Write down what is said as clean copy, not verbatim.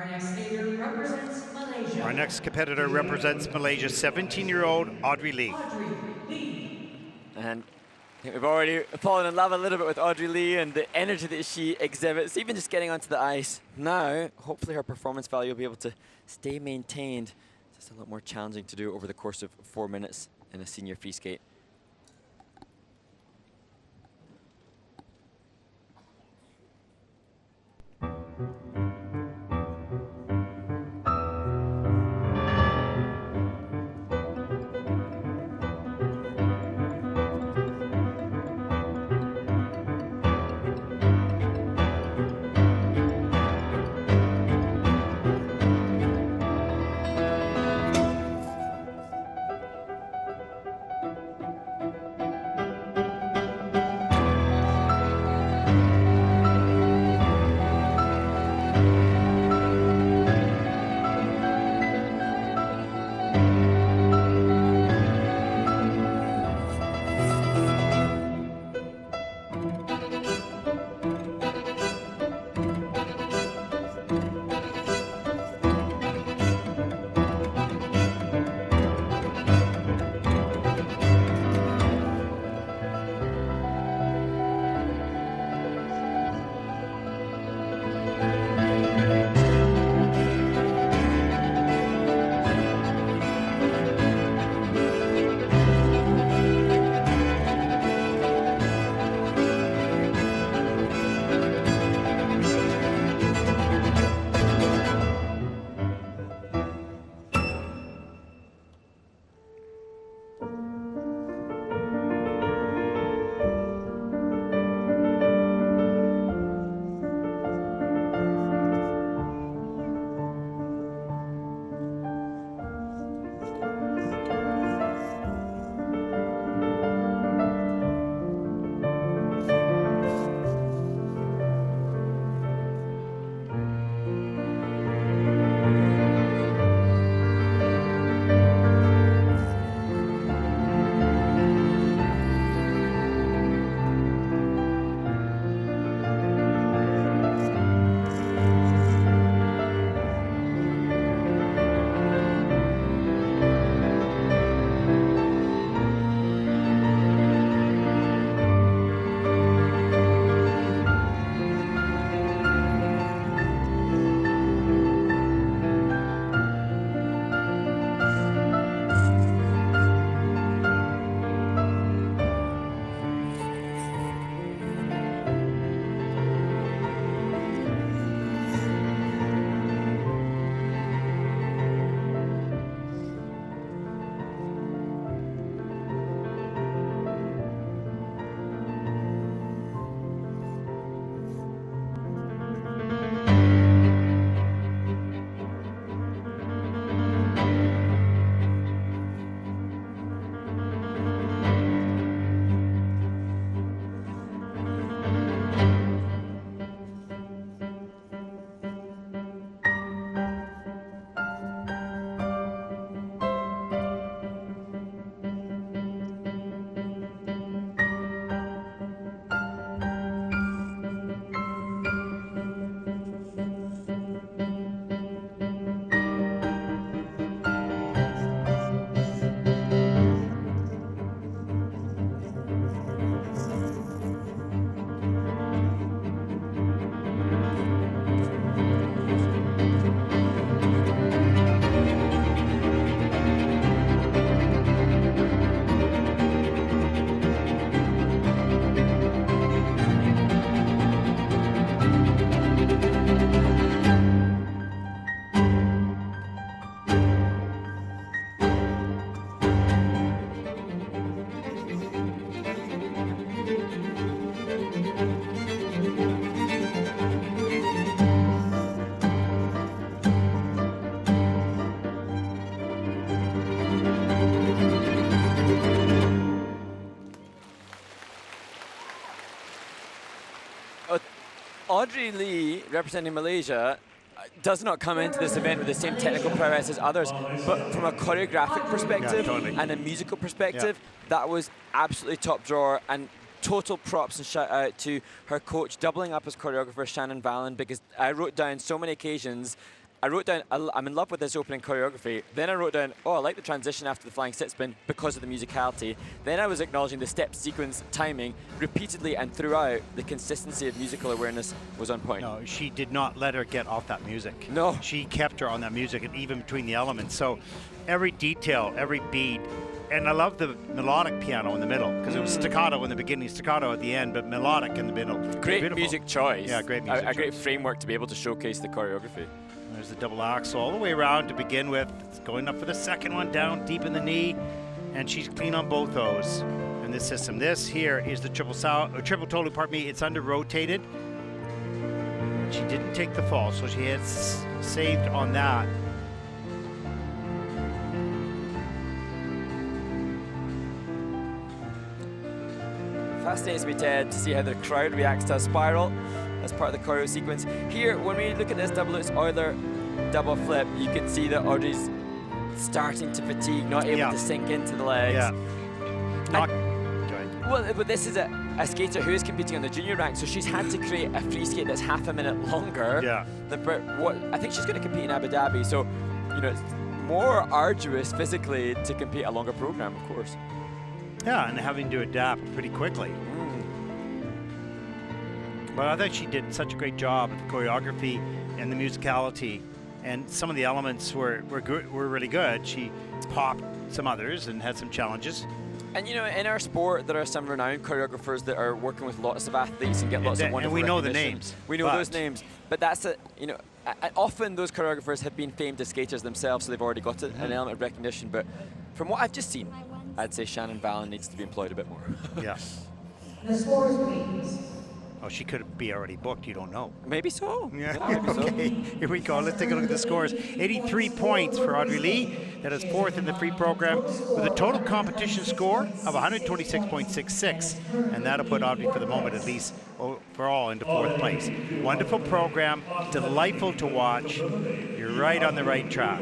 Our next skater represents Malaysia. Our next competitor represents Malaysia, 17-year-old Audrey Lee. Audrey Lee. And I think we've already fallen in love a little bit with Audrey Lee and the energy that she exhibits, even just getting onto the ice. Now, hopefully her performance value will be able to stay maintained. It's just a lot more challenging to do over the course of 4 minutes in a senior free skate. Audrey Lee, representing Malaysia, does not come into this event with the same technical prowess as others, but from a choreographic perspective and a musical perspective, that was absolutely top drawer, and total props and shout out to her coach, doubling up as choreographer, Shannon Vallon, because I wrote down so many occasions I wrote down, I'm in love with this opening choreography. Then I wrote down, oh, I like the transition after the flying sit spin because of the musicality. Then I was acknowledging the step sequence timing repeatedly, and throughout, the consistency of musical awareness was on point. No, she did not let her get off that music. No. She kept her on that music, and even between the elements. So every detail, every beat, and I love the melodic piano in the middle, because it was staccato in the beginning, staccato at the end, but melodic in the middle. Great Beautiful. music choice. Yeah, great music A great choice. framework to be able to showcase the choreography. There's the double axel all the way around to begin with. It's going up for the second one, down deep in the knee, and she's clean on both those. And this system, this here is the triple tolu, pardon me, it's under rotated. She didn't take the fall, so she had saved on that. Fascinates me, Ted, to see how the crowd reacts to a spiral as part of the choreo sequence. Here, when we look at this double Lutz Euler double flip, you can see that Audrey's starting to fatigue, not able to sink into the legs. Yeah. Not, go ahead. Well, but this is a skater who is competing on the junior rank, so she's had to create a free skate that's half a minute longer. Yeah. Than what I think she's going to compete in Abu Dhabi, so it's more arduous physically to compete a longer program, of course. Yeah, and having to adapt pretty quickly. But I think she did such a great job at the choreography and the musicality, and some of the elements were really good. She popped some others and had some challenges. And in our sport, there are some renowned choreographers that are working with lots of athletes and get lots of wonderful And we know the recognition. names. We know those names, but that's often those choreographers have been famed as skaters themselves, so they've already got an element of recognition. But from what I've just seen, I'd say Shannon Vallon needs to be employed a bit more. Yeah. The scores, please. Oh, she could be already booked. You don't know. Maybe so. Yeah. Maybe so. Okay. Here we go. Let's take a look at the scores. 83 points for Audrey Lee. That is fourth in the free program with a total competition score of 126.66, and that'll put Audrey, for the moment at least, overall into fourth place. Wonderful program. Delightful to watch. You're right on the right track.